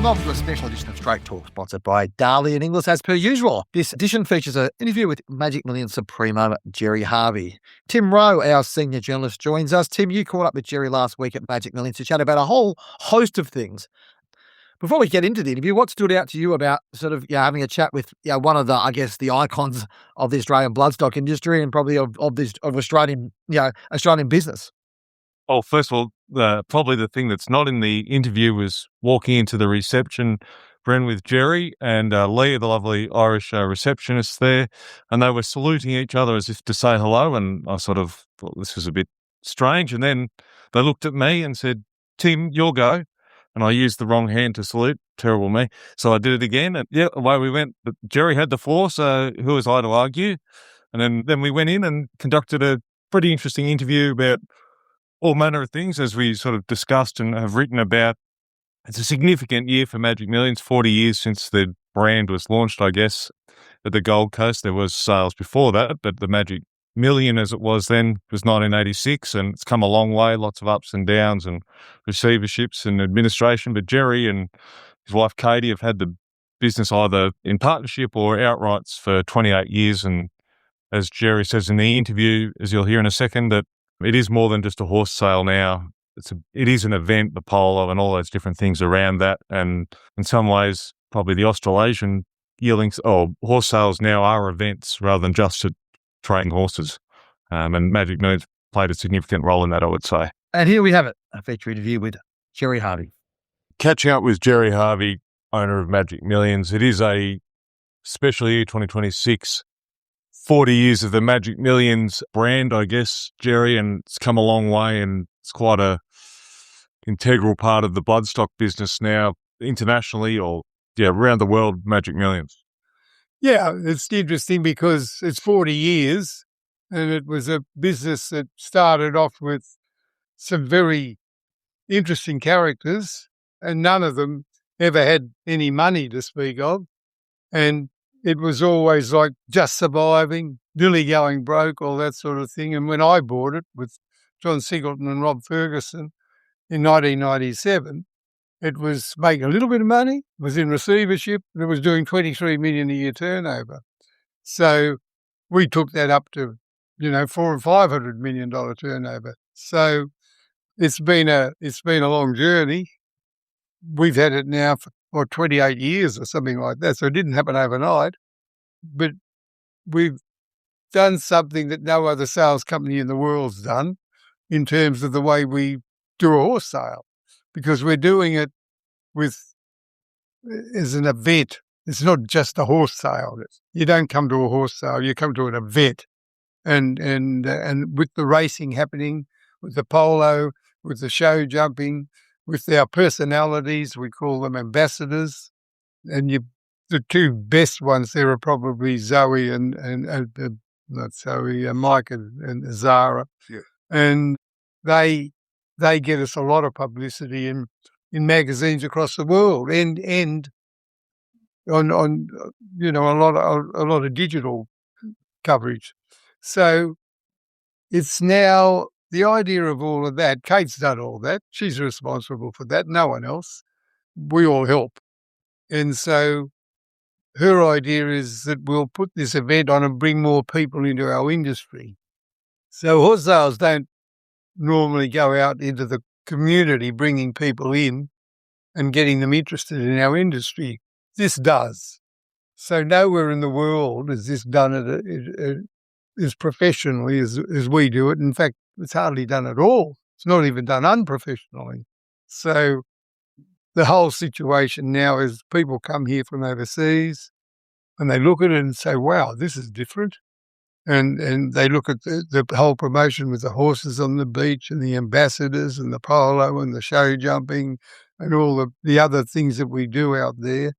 welcome to a special edition of Straight Talk, sponsored by Darley and Inglis, as per usual. This edition features an interview with Magic Millions Supremo Gerry Harvey. Tim Rowe, our senior journalist, joins us. Tim, you caught up with Gerry last week at Magic Millions to chat about a whole host of things. Before we get into the interview, what stood out to you about sort of having a chat with one of the, I guess, the icons of the Australian bloodstock industry and probably of Australian Australian business? Oh, first of all, probably the thing that's not in the interview was walking into the reception, Bren with Gerry and Leah, the lovely Irish receptionist there, and they were saluting each other as if to say hello, and I sort of thought this was a bit strange, and then they looked at me and said, "Tim, you'll go," and I used the wrong hand to salute, terrible me, so I did it again, and yeah, away we went, but Gerry had the floor, so who was I to argue? And then we went in and conducted a pretty interesting interview about all manner of things, as we sort of discussed and have written about. It's a significant year for Magic Millions, 40 years since the brand was launched, I guess, at the Gold Coast. There was sales before that, but the Magic Million, as it was then, was 1986, and it's come a long way, lots of ups and downs and receiverships and administration. But Gerry and his wife Katie have had the business either in partnership or outrights for 28 years. And as Gerry says in the interview, as you'll hear in a second, that it is more than just a horse sale now. It is an event, the polo and all those different things around that. And in some ways, probably the Australasian yearlings or horse sales now are events rather than just trading horses. And Magic Millions played a significant role in that, I would say. And here we have it, a feature interview with Gerry Harvey. Catching up with Gerry Harvey, owner of Magic Millions. It is a special year, 2026. 40 years of the Magic Millions brand, I guess, Gerry, and it's come a long way, and it's quite a integral part of the bloodstock business now, internationally or around the world, Magic Millions. Yeah, it's interesting because it's 40 years, and it was a business that started off with some very interesting characters, and none of them ever had any money to speak of, and it was always like just surviving, nearly going broke, all that sort of thing. And when I bought it with John Singleton and Rob Ferguson in 1997, it was making a little bit of money, was in receivership, and it was doing $23 million a year turnover. So we took that up to, $400 or $500 million turnover. So it's been a long journey. We've had it now for 28 years or something like that. So it didn't happen overnight, but we've done something that no other sales company in the world's done in terms of the way we do a horse sale, because we're doing it as an event. It's not just a horse sale. You don't come to a horse sale, you come to an event. And with the racing happening, with the polo, with the show jumping, with our personalities, we call them ambassadors. And the two best ones there are probably Zoe and not Zoe, Mike and Zara. Yeah. And they get us a lot of publicity in magazines across the world and on a lot of digital coverage. So it's now the idea of all of that. Kate's done all that. She's responsible for that. No one else. We all help. And so her idea is that we'll put this event on and bring more people into our industry. So horse sales don't normally go out into the community bringing people in and getting them interested in our industry. This does. So nowhere in the world is this done as professionally as we do it. In fact, it's hardly done at all. It's not even done unprofessionally. So the whole situation now is people come here from overseas and they look at it and say, wow, this is different. And they look at the whole promotion with the horses on the beach and the ambassadors and the polo and the show jumping and all the other things that we do out there.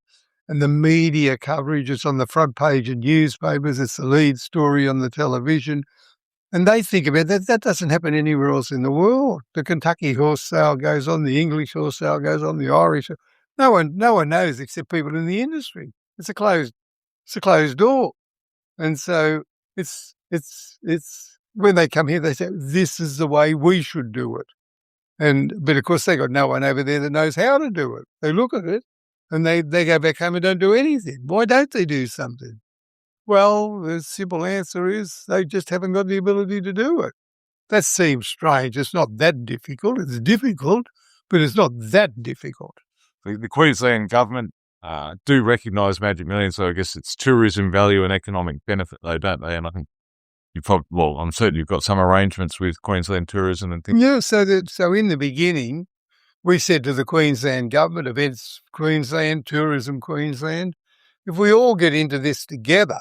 And the media coverage, it's on the front page of newspapers, it's the lead story on the television. And they think about that. That doesn't happen anywhere else in the world. The Kentucky horse sale goes on, the English horse sale goes on, the Irish. No one knows except people in the industry. It's a closed door. And so it's when they come here, they say, this is the way we should do it. But of course, they got no one over there that knows how to do it. They look at it and they go back home and don't do anything. Why don't they do something? Well, the simple answer is they just haven't got the ability to do it. That seems strange. It's not that difficult. It's difficult, but it's not that difficult. The Queensland government do recognise Magic Millions, so I guess it's tourism value and economic benefit, though, don't they? And I think I'm certain you've got some arrangements with Queensland Tourism and things. Yeah, so in the beginning, we said to the Queensland government, Events Queensland, Tourism Queensland, if we all get into this together,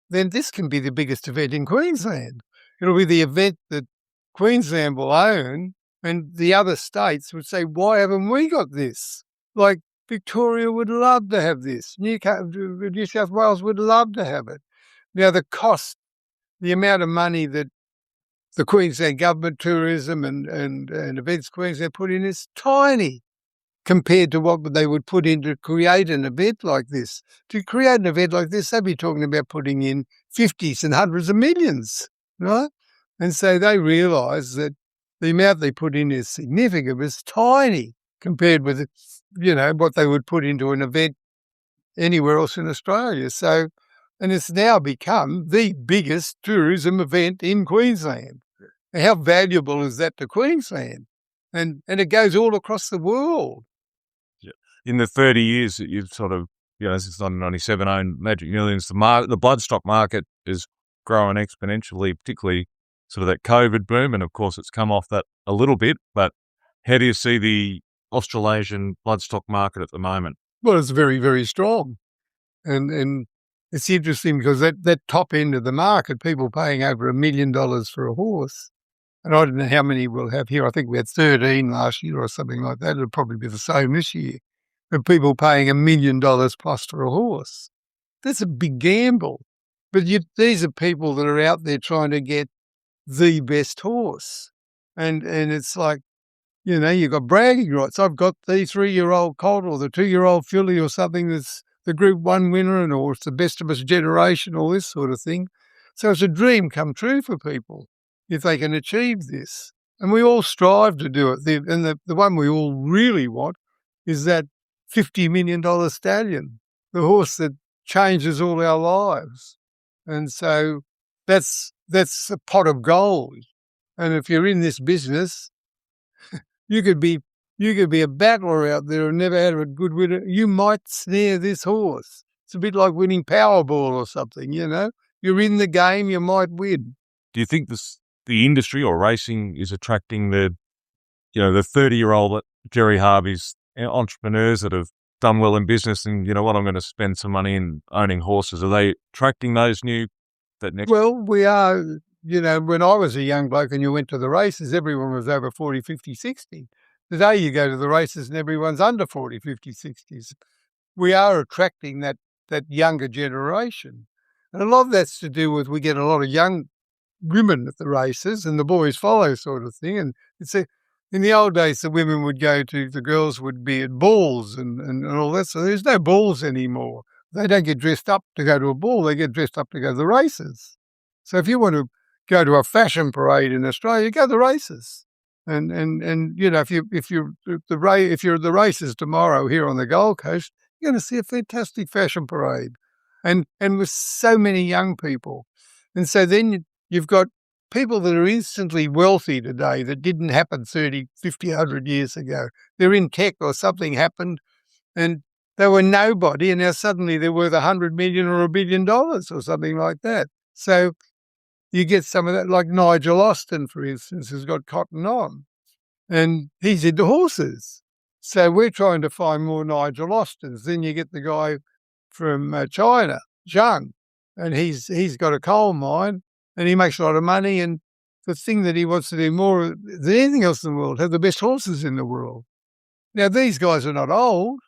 then this can be the biggest event in Queensland. It'll be the event that Queensland will own, and the other states would say, why haven't we got this? Like Victoria would love to have this. New South Wales would love to have it. Now, the cost, the amount of money that the Queensland government, tourism and Events Queensland put in is tiny compared to what they would put in to create an event like this. To create an event like this, they'd be talking about putting in 50s and hundreds of millions, right? And so they realise that the amount they put in is significant, but it's tiny compared with, what they would put into an event anywhere else in Australia. So, and it's now become the biggest tourism event in Queensland. How valuable is that to Queensland? And it goes all across the world. In the 30 years that you've sort of, since 1997 owned Magic Millions, the bloodstock market is growing exponentially, particularly sort of that COVID boom. And of course, it's come off that a little bit. But how do you see the Australasian bloodstock market at the moment? Well, it's very, very strong. And it's interesting because that top end of the market, people paying over $1 million for a horse, and I don't know how many we'll have here. I think we had 13 last year or something like that. It'll probably be the same this year. But people paying $1 million plus for a horse. That's a big gamble. But these are people that are out there trying to get the best horse. And it's like, you've got bragging rights. I've got the 3-year-old colt or the 2-year-old filly or something that's the Group 1 winner, or it's the best of its generation, all this sort of thing. So it's a dream come true for people if they can achieve this. And we all strive to do it. And the one we all really want is that $50 million stallion, the horse that changes all our lives. And so that's a pot of gold. And if you're in this business, you could be a battler out there and never had a good winner. You might snare this horse. It's a bit like winning Powerball or something, You're in the game, you might win. Do you think the industry or racing is attracting the 30-year-old Gerry Harvey's entrepreneurs that have done well in business and, I'm going to spend some money in owning horses? Are they attracting those new? Well, we are. When I was a young bloke and you went to the races, everyone was over 40, 50, 60. Today you go to the races and everyone's under 40, 50, 60s. We are attracting that younger generation. And a lot of that's to do with we get a lot of young women at the races and the boys follow sort of thing. And in the old days, the girls would be at balls and all that. So there's no balls anymore. They don't get dressed up to go to a ball. They get dressed up to go to the races. So if you want to go to a fashion parade in Australia, go to the races. And if you're at the races tomorrow here on the Gold Coast, you're going to see a fantastic fashion parade, and with so many young people. And so then you've got people that are instantly wealthy today that didn't happen 30, 50, 100 years ago. They're in tech or something happened, and they were nobody, and now suddenly they're worth $100 million or $1 billion or something like that. So you get some of that, like Nigel Austin, for instance, has got Cotton On, and he's into horses. So we're trying to find more Nigel Austins. Then you get the guy from China, Zhang, and he's got a coal mine, and he makes a lot of money. And the thing that he wants to do more than anything else in the world, have the best horses in the world. Now, these guys are not old,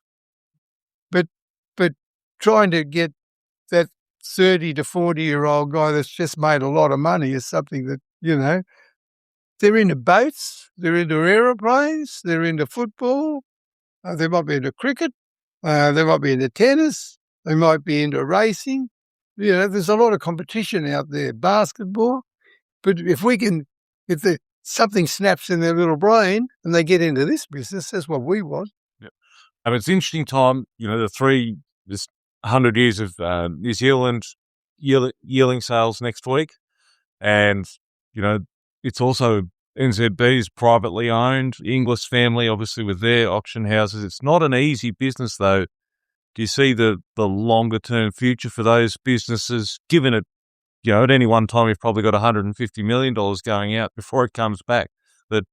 but trying to get that 30 to 40-year-old guy that's just made a lot of money is something that, they're into boats, they're into aeroplanes, they're into football, they might be into cricket, they might be into tennis, they might be into racing. There's a lot of competition out there, basketball. But if something snaps in their little brain and they get into this business, that's what we want. Yep. I mean, it's an interesting time, this 100 years of New Zealand yearling sales next week. And, it's also NZB is privately owned. Inglis family, obviously, with their auction houses. It's not an easy business, though. Do you see the longer term future for those businesses, given it, at any one time you've probably got $150 million going out before it comes back? That,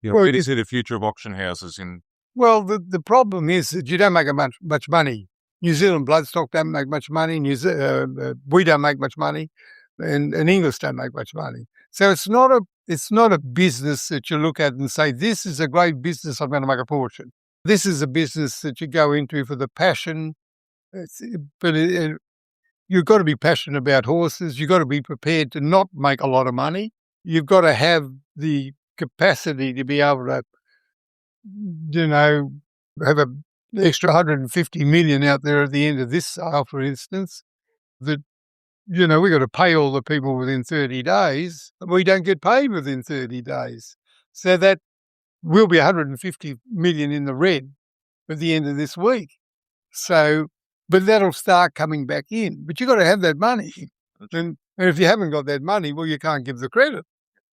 where do you see the future of auction houses in? Well, the problem is that you don't make much money. New Zealand Bloodstock don't make much money. We don't make much money, and Inglis don't make much money. So it's not a business that you look at and say, this is a great business, I'm going to make a fortune. This is a business that you go into for the passion. You've got to be passionate about horses. You've got to be prepared to not make a lot of money. You've got to have the capacity to be able to, have an extra 150 million out there at the end of this sale, for instance, that, we've got to pay all the people within 30 days. We don't get paid within 30 days. So that will be 150 million in the red at the end of this week. So, but that'll start coming back in. But you've got to have that money. And if you haven't got that money, well, you can't give the credit.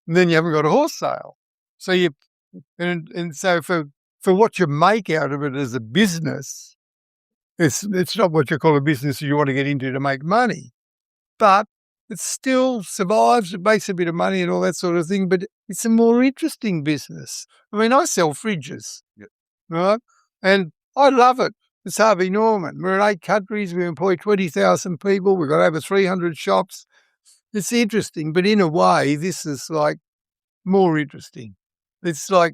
And then you haven't got a horse sale. So so for what you make out of it as a business, it's not what you call a business you want to get into to make money. But it still survives, it makes a bit of money and all that sort of thing, but it's a more interesting business. I mean, I sell fridges, right? And I love it. It's Harvey Norman. We're in 8 countries. We employ 20,000 people. We've got over 300 shops. It's interesting, but in a way, this is like more interesting. It's like,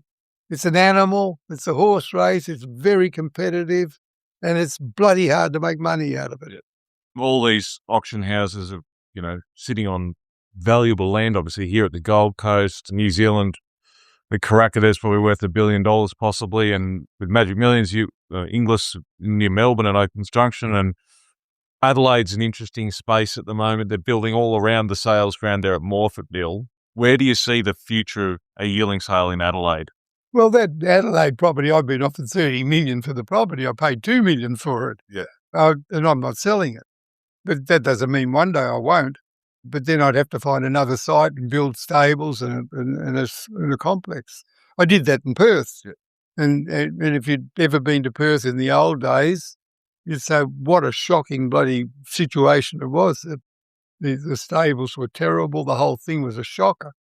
it's an animal. It's a horse race. It's very competitive, and it's bloody hard to make money out of it. All these auction houses are, sitting on valuable land, obviously, here at the Gold Coast, New Zealand. The Karaka there's probably worth $1 billion possibly, and with Magic Millions, Inglis near Melbourne and Opens Junction, and Adelaide's an interesting space at the moment. They're building all around the sales ground there at Morfordville. Where do you see the future of a yearling sale in Adelaide? Well, that Adelaide property, I've been offered $30 million for the property. I paid $2 million for it. Yeah. And I'm not selling it. But that doesn't mean one day I won't. But then I'd have to find another site and build stables and a complex. I did that in Perth. Yeah. And if you'd ever been to Perth in the old days, you'd say, what a shocking bloody situation it was. The stables were terrible. The whole thing was a shocker.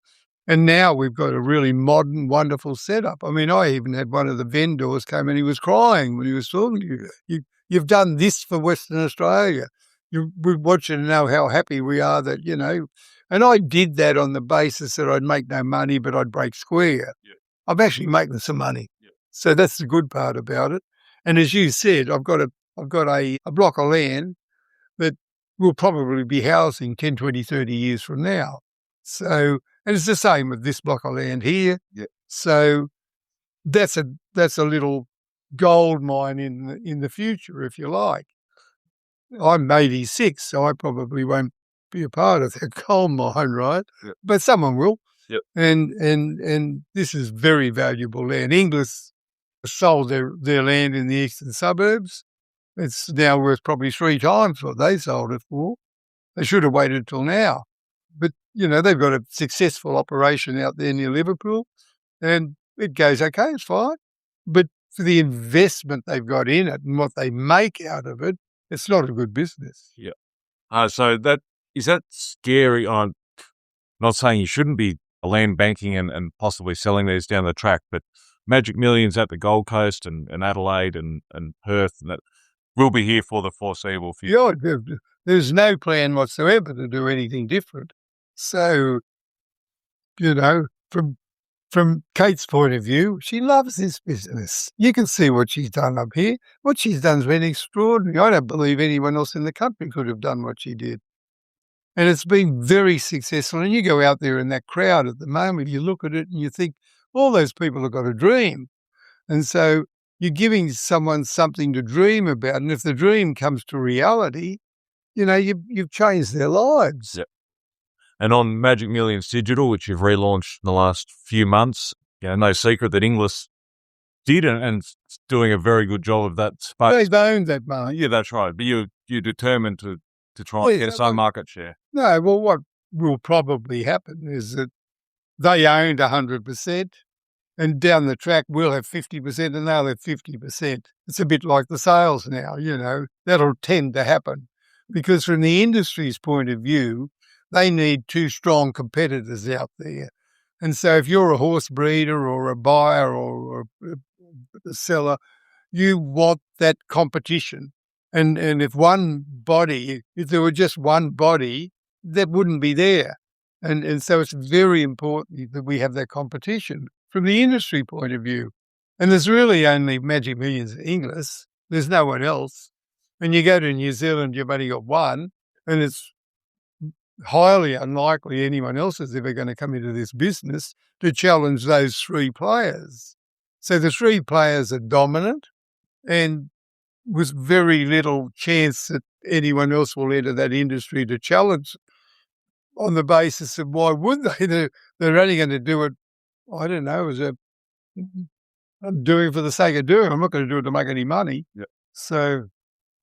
And now we've got a really modern, wonderful setup. I mean, I even had one of the vendors come and he was crying when he was talking to you. You've done this for Western Australia. We want you to know how happy we are that, and I did that on the basis that I'd make no money, but I'd break square. Yeah. I'm actually making some money. Yeah. So that's the good part about it. And as you said, I've got a block of land that will probably be housing 10, 20, 30 years from now. So, and it's the same with this block of land here. Yeah. So that's a little gold mine in the future, if you like. I'm 86, so I probably won't be a part of that coal mine, right? Yep. But someone will. Yep. And this is very valuable land. Inglis sold their land in the eastern suburbs. It's now worth probably 3 times what they sold it for. They should have waited till now. But, they've got a successful operation out there near Liverpool, and it goes okay, it's fine. But for the investment they've got in it and what they make out of it, it's not a good business. Yeah. So is that scary? I'm not saying you shouldn't be land banking and possibly selling these down the track, but Magic Millions at the Gold Coast and Adelaide and Perth, and that will be here for the foreseeable future. Yeah, there's no plan whatsoever to do anything different. So, from Kate's point of view, she loves this business. You can see what she's done up here. What she's done has been extraordinary. I don't believe anyone else in the country could have done what she did. And it's been very successful. And you go out there in that crowd at the moment, you look at it and you think, all those people have got a dream. And so you're giving someone something to dream about. And if the dream comes to reality, you've changed their lives. Yep. And on Magic Millions Digital, which you've relaunched in the last few months, no secret that Inglis did and doing a very good job of that space. They've owned that market. Yeah, that's right. But you're determined to try and get some market share. No, well, what will probably happen is that they owned 100%, and down the track we'll have 50% and they'll have 50%. It's a bit like the sales now, that'll tend to happen because from the industry's point of view, they need two strong competitors out there. And so if you're a horse breeder or a buyer or a seller, you want that competition. And if there were just one body, that wouldn't be there. And so it's very important that we have that competition from the industry point of view. And there's really only Magic Millions in Inglis. There's no one else. And you go to New Zealand, you've only got one, and it's highly unlikely anyone else is ever going to come into this business to challenge those three players. So the three players are dominant, and with very little chance that anyone else will enter that industry to challenge on the basis of why would they? They're only going to do it, I don't know, I'm doing it for the sake of doing it. I'm not going to do it to make any money. Yep. So,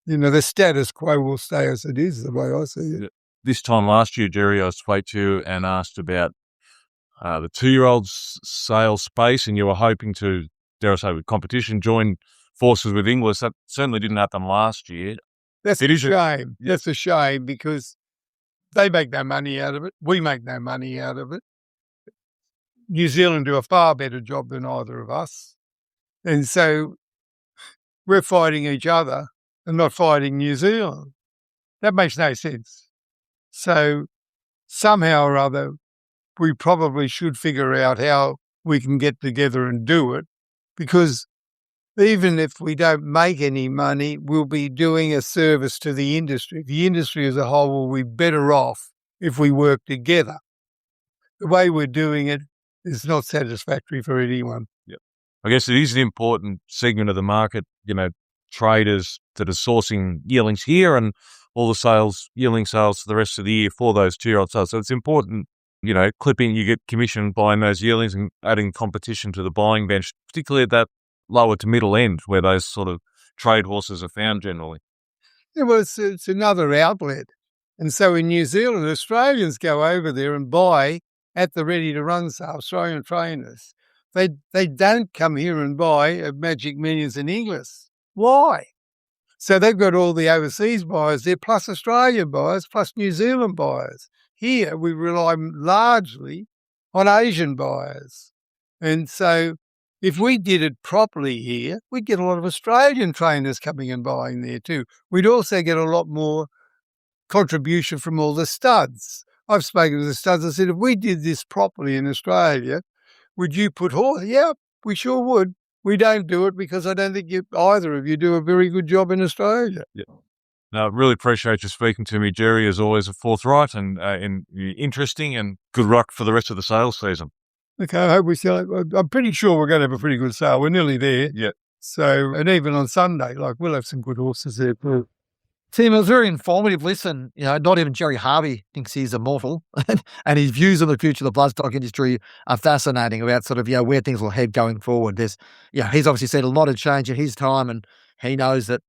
the status quo will stay as it is, the way I see it. Yep. This time last year, Gerry, I spoke to you and asked about the 2-year-olds sales space, and you were hoping to, dare I say, with competition, join forces with Inglis. That certainly didn't happen last year. That's a shame. That's a shame because they make no money out of it. We make no money out of it. New Zealand do a far better job than either of us. And so we're fighting each other and not fighting New Zealand. That makes no sense. So somehow or other, we probably should figure out how we can get together and do it, because even if we don't make any money, we'll be doing a service to the industry. The industry as a whole will be better off if we work together. The way we're doing it is not satisfactory for anyone. Yep. I guess it is an important segment of the market, traders that are sourcing yearlings here and all the yearling sales for the rest of the year for those 2-year-old sales. So it's important, clipping, you get commission buying those yearlings and adding competition to the buying bench, particularly at that lower to middle end where those sort of trade horses are found generally. Yeah, well, it's another outlet. And so in New Zealand, Australians go over there and buy at the ready-to-run sale, Australian trainers. They don't come here and buy at Magic Millions in Inglis. Why? So they've got all the overseas buyers there, plus Australian buyers, plus New Zealand buyers. Here, we rely largely on Asian buyers. And so if we did it properly here, we'd get a lot of Australian trainers coming and buying there too. We'd also get a lot more contribution from all the studs. I've spoken to the studs. I said, if we did this properly in Australia, would you put horse? Yeah, we sure would. We don't do it because I don't think either of you do a very good job in Australia. Yeah. No, I really appreciate you speaking to me, Gerry, as always, forthright and interesting, and good luck for the rest of the sales season. Okay, I hope we sell it. I'm pretty sure we're going to have a pretty good sale. We're nearly there. Yeah. So, and even on Sunday, we'll have some good horses there too. Tim, it was very informative listen. Not even Gerry Harvey thinks he's immortal, and his views on the future of the bloodstock industry are fascinating about sort of, where things will head going forward. He's obviously seen a lot of change in his time, and he knows that,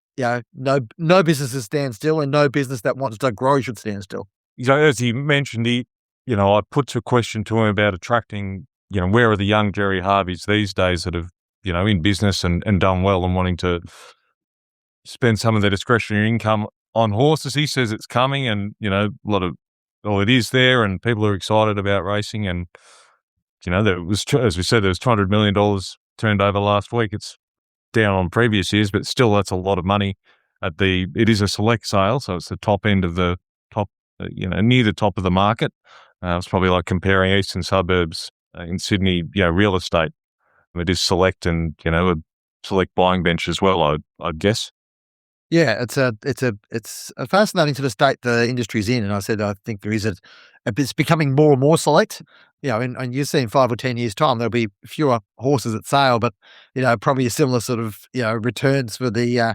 no businesses stand still, and no business that wants to grow should stand still. As he mentioned, I put a question to him about attracting, where are the young Gerry Harveys these days that have, in business and done well and wanting to spend some of their discretionary income on horses. He says it's coming, and it is there, and people are excited about racing. And there was, as we said, there was $200 million turned over last week. It's down on previous years, but still, that's a lot of money. It is a select sale, so it's the top end of the top, near the top of the market. It's probably like comparing eastern suburbs in Sydney, real estate. It is select, and a select buying bench as well, I'd guess. Yeah, it's fascinating to the state the industry's in, and I said I think there is it's becoming more and more select. And you're seeing 5 or 10 years time there'll be fewer horses at sale, but probably a similar sort of returns for the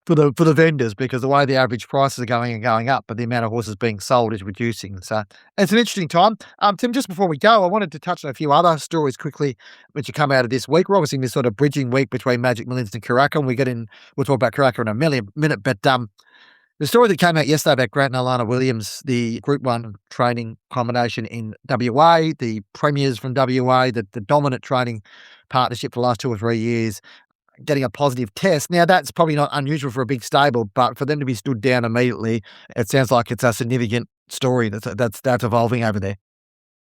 for the vendors, because the way the average prices are going up, but the amount of horses being sold is reducing. So it's an interesting time. Tim, just before we go, I wanted to touch on a few other stories quickly which have come out of this week. We're obviously in this sort of bridging week between Magic Millions and Karaka, and we'll talk about Karaka in a minute. But the story that came out yesterday about Grant and Alana Williams, the Group 1 training combination in WA, the premiers from WA, the dominant training partnership for the last 2 or 3 years, getting a positive test. Now, that's probably not unusual for a big stable, but for them to be stood down immediately, it sounds like it's a significant story that's evolving over there.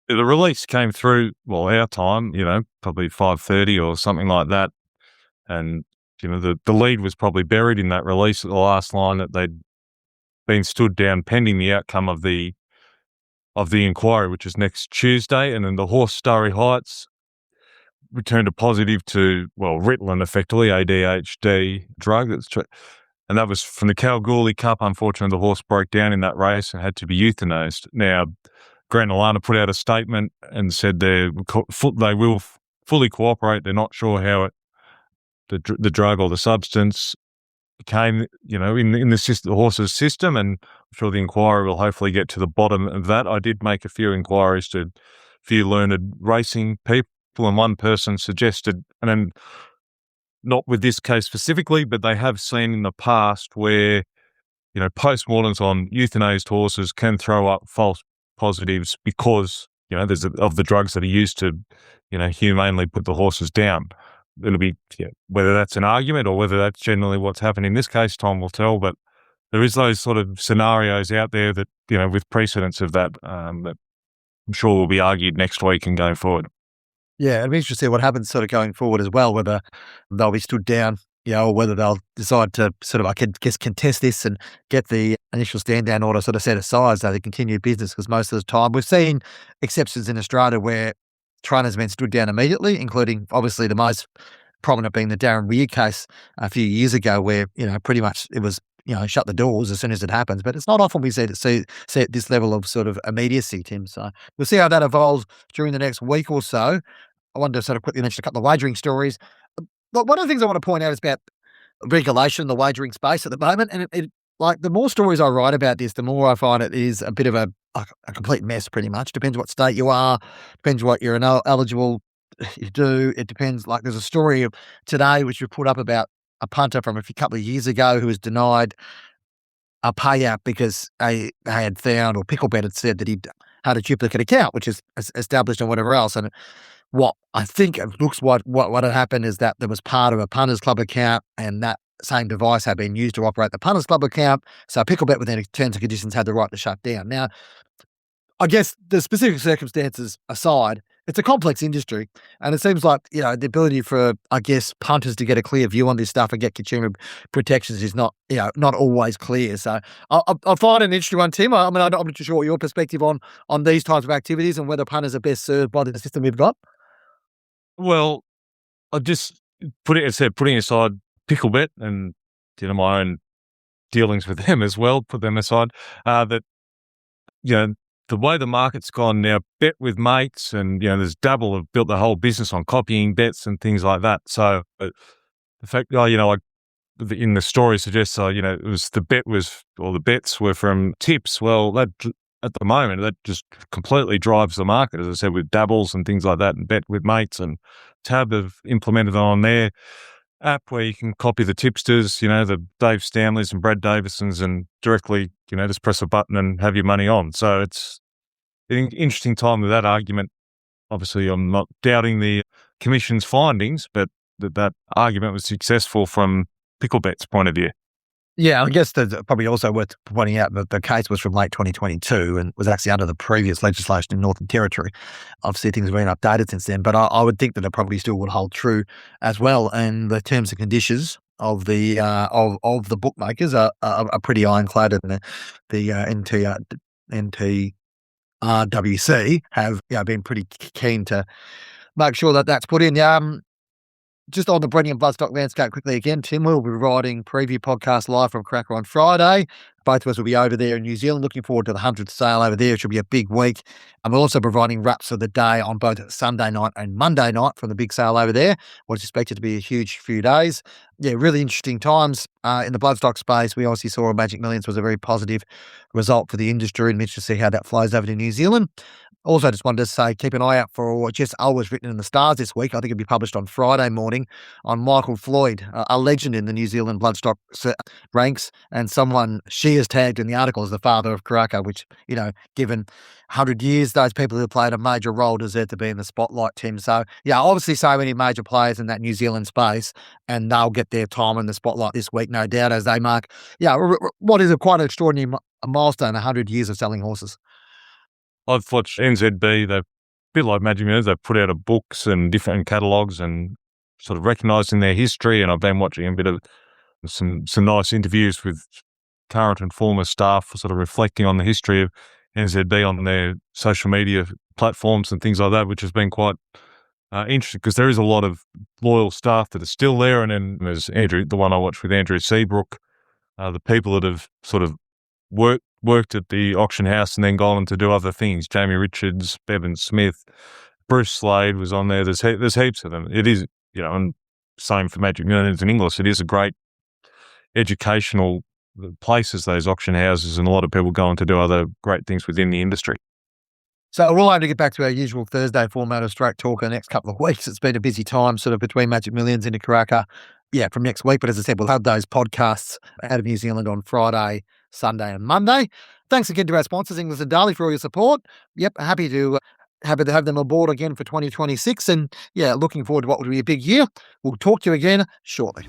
The release came through, our time, probably 5:30 or something like that. And, the lead was probably buried in that release at the last line, that they'd been stood down pending the outcome of the inquiry, which is next Tuesday. And then the horse Starry Heights returned a positive to, Ritalin, effectively, ADHD drug. And that was from the Kalgoorlie Cup. Unfortunately, the horse broke down in that race and had to be euthanized. Now, Grant and Alana put out a statement and said they will fully cooperate. They're not sure how the drug or the substance came, in the horse's system, and I'm sure the inquiry will hopefully get to the bottom of that. I did make a few inquiries to a few learned racing people, and one person suggested, and then not with this case specifically, but they have seen in the past where, postmortems on euthanized horses can throw up false positives because, there's of the drugs that are used to, humanely put the horses down. It'll be whether that's an argument or whether that's generally what's happened in this case, time will tell. But there is those sort of scenarios out there that, with precedents of that, that I'm sure will be argued next week and going forward. Yeah, it'll be interesting to see what happens sort of going forward as well, whether they'll be stood down, or whether they'll decide to sort of, I guess, contest this and get the initial stand-down order sort of set aside so they continue business, because most of the time we've seen exceptions in Australia where trainers have been stood down immediately, including obviously the most prominent being the Darren Weir case a few years ago where, pretty much it was, shut the doors as soon as it happens. But it's not often we see this level of sort of immediacy, Tim. So we'll see how that evolves during the next week or so. I wanted to sort of quickly mention a couple of wagering stories. But one of the things I want to point out is about regulation in the wagering space at the moment. And it like the more stories I write about this, the more I find it is a bit of a complete mess, pretty much. Depends what state you are, depends what you're eligible you do. It depends. Like there's a story today which we put up about a punter from a couple of years ago who was denied a payout because they had found, or Picklebet had said that he'd had a duplicate account, which is established and whatever else. And what I think it looks what had happened is that there was part of a punters club account, and that same device had been used to operate the punters club account. So Picklebet, within terms and conditions, had the right to shut down. Now, I guess the specific circumstances aside, it's a complex industry, and it seems like, the ability for, I guess, punters to get a clear view on this stuff and get consumer protections is not always clear. So I find it an interesting one, Tim. I'm not too sure what your perspective on these types of activities and whether punters are best served by the system we've got. Well, I just putting aside Picklebet and my own dealings with them as well, put them aside, that the way the market's gone now, bet with mates, and there's Dabble have built the whole business on copying bets and things like that. So the fact, in the story suggests, it was the bets were from tips. Well, that at the moment that just completely drives the market, as I said, with Dabbles and things like that, and Bet with Mates, and Tab have implemented it on their app where you can copy the tipsters, the Dave Stanleys and Brad Davisons, and directly, just press a button and have your money on. So it's an interesting time with that argument. Obviously, I'm not doubting the Commission's findings, but that argument was successful from Picklebet's point of view. Yeah, I guess that's probably also worth pointing out that the case was from late 2022 and was actually under the previous legislation in Northern Territory. Obviously, things have been updated since then, but I would think that it probably still would hold true as well. And the terms and conditions of the of the bookmakers are pretty ironclad, and the NTRWC have been pretty keen to make sure that that's put in. just on the Bren and bloodstock landscape quickly again, Tim will be providing preview podcast live from Karaka on Friday. Both of us will be over there in New Zealand. Looking forward to the 100th sale over there. It should be a big week. And we're also providing wraps of the day on both Sunday night and Monday night from the big sale over there. What's expected to be a huge few days. Yeah, really interesting times in the bloodstock space. We obviously saw Magic Millions was a very positive result for the industry, and I'm interested to see how that flows over to New Zealand. Also, just wanted to say, keep an eye out for Jess Always Written in the Stars this week. I think it'll be published on Friday morning on Michael Floyd, a legend in the New Zealand bloodstock ranks, and someone she has tagged in the article as the father of Karaka, which, given 100 years, those people who played a major role deserve to be in the spotlight, Tim. So, yeah, obviously so many major players in that New Zealand space, and they'll get their time in the spotlight this week, no doubt, as they mark, what is quite an extraordinary milestone, 100 years of selling horses. I've watched NZB, they're a bit like Magic Millions, they've put out books and different catalogues and sort of recognising their history, and I've been watching a bit of some nice interviews with current and former staff sort of reflecting on the history of NZB on their social media platforms and things like that, which has been quite interesting because there is a lot of loyal staff that are still there. And then there's Andrew, the one I watched with Andrew Seabrook, the people that have sort of worked at the auction house and then gone on to do other things. Jamie Richards, Bevan Smith, Bruce Slade was on there. There's heaps of them. It is, and same for Magic Millions in Inglis. It is a great educational places, those auction houses, and a lot of people go on to do other great things within the industry. So we'll aim to get back to our usual Thursday format of Straight Talk in the next couple of weeks. It's been a busy time sort of between Magic Millions into Karaka, from next week. But as I said, we'll have those podcasts out of New Zealand on Friday, Sunday and Monday. Thanks again to our sponsors, Inglis and Darley, for all your support. Happy to have them aboard again for 2026. And looking forward to what will be a big year. We'll talk to you again shortly.